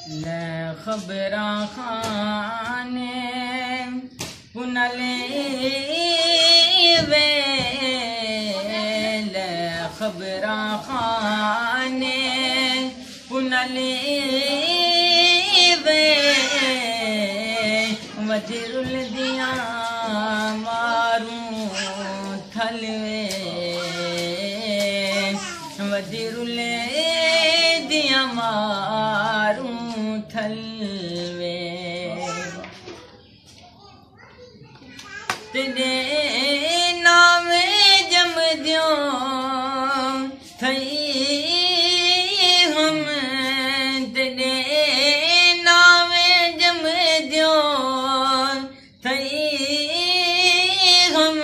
ले खबरा खाने पुनले वे ले खबरा खाने पुनले वे वजीरुल दिया मारूं थलवे वजीरुल दिया मारूं थलवे तेरे नाम जम दियो थई हम तेरे नाम जम दियो थई हम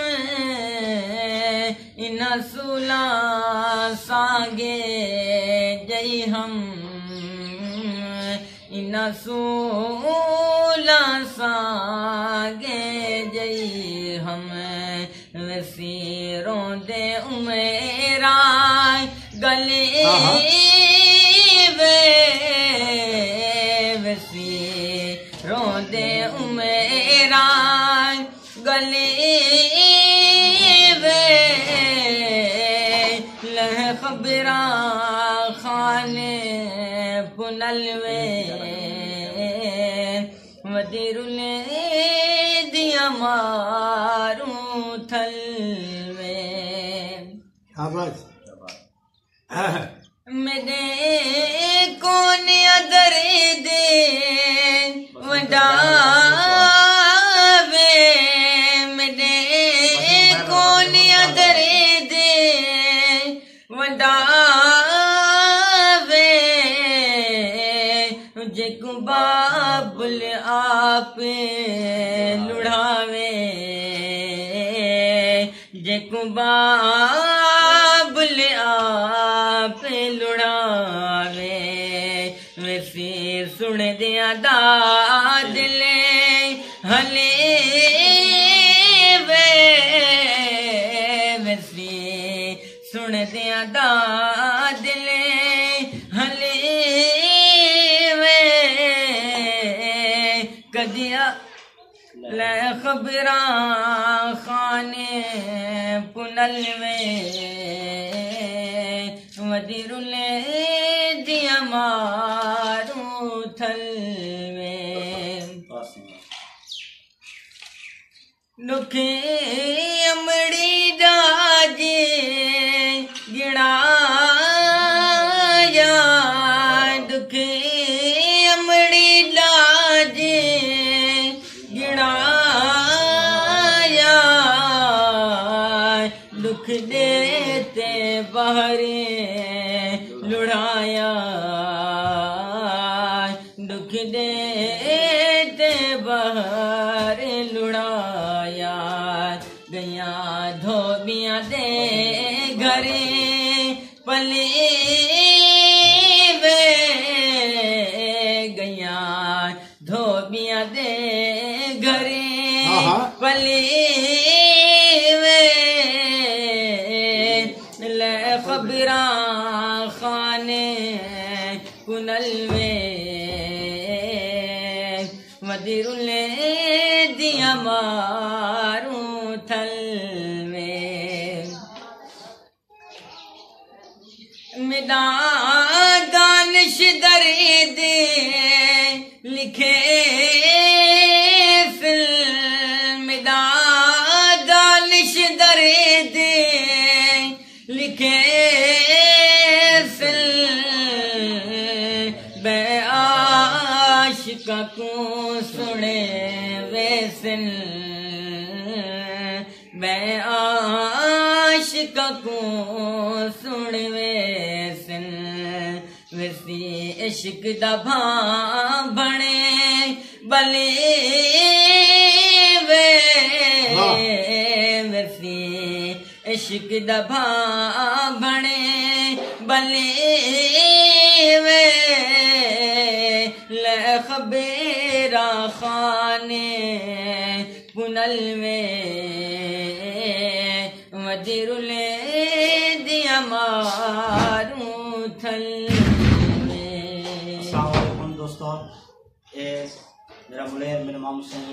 इन सुला सागे जय हम इन सुला सागे जय हम वसीरों दे उमेरा गले वे वसीरों दे उमेरा गले वे लह खबरा खाने पुनलवे वजीरुल दिया मारूं थलवे मेरे कौन अदर दे वडावे मेरे कौन अदर दे वडावे जेको बाबुल आप लुढ़ावे जेको बाबुल आप लुढ़ावे वैसे सुन दिया दादले हले वे वैसे सुन दिया दादले हले वे कदिया ले खबरा खाने पुनलवे वजीरुल दिया मारूं थलवे दुखे अमड़ी दाजे गिड़ाया दुखे अमड़ी लाजे गिड़ाया दुख देते बहरे लुढ़ाया दुख देते बहरे लुढ़ाया गया धोबियां दे घरे पले वे गया धोबियां दे घरे पले वे ले खबरा खाने पुनलवे वजीरुल दिया मारूं थलवे मेरा दानिश दर्द लिखे मेरा दानिश दर्द लिखे बे आशिका को सुने वैसन बे आशिका को सुन वैसन वैसी इश्क दा भां बने बले वे वैसी इश्क दा भां बने बले वे ले खबरा खाने पुनलवे वजीरुल दिया मारूं थलवे। दोस्तों, ये मेरा मुलेर मेरे मामू सिंह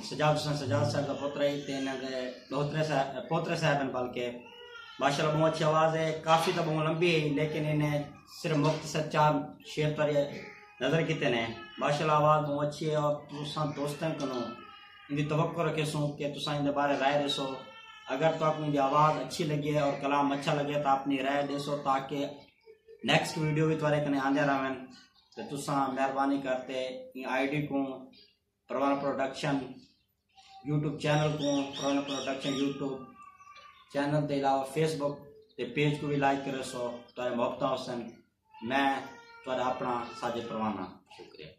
सजाद साहब का पुत्र है, पोतरे साहब हैं, बल्कि माशाल्लाह बहुत अच्छी आवाज़ है। काफ़ी तो बहुत लंबी है, लेकिन इन्हें सिर्फ मुख्तसर 4 शेर पर नज़र किते ने। माशाल्लाह आवाज़ बहुत अच्छी है। और तुसा दोस्तों को इनकी तवक्को रखे सो कि तुसा इन बारे राय दसो। अगर तो आपकी आवाज़ अच्छी लगी है और कलाम अच्छा लगे तो अपनी राय दसो, ताकि नेक्स्ट वीडियो भी तुम्हारे कने आंदे रहें। तो तुसा मेहरबानी करते ID को परवाना प्रोडक्शन यूट्यूब चैनल को परवाना प्रोडक्शन यूट्यूब चैनल के अलावा फेसबुक के पेज को भी लाइक करे सो। तो मोहब्बत हुसैन, मैं तो अपना साजिद परवाना, शुक्रिया।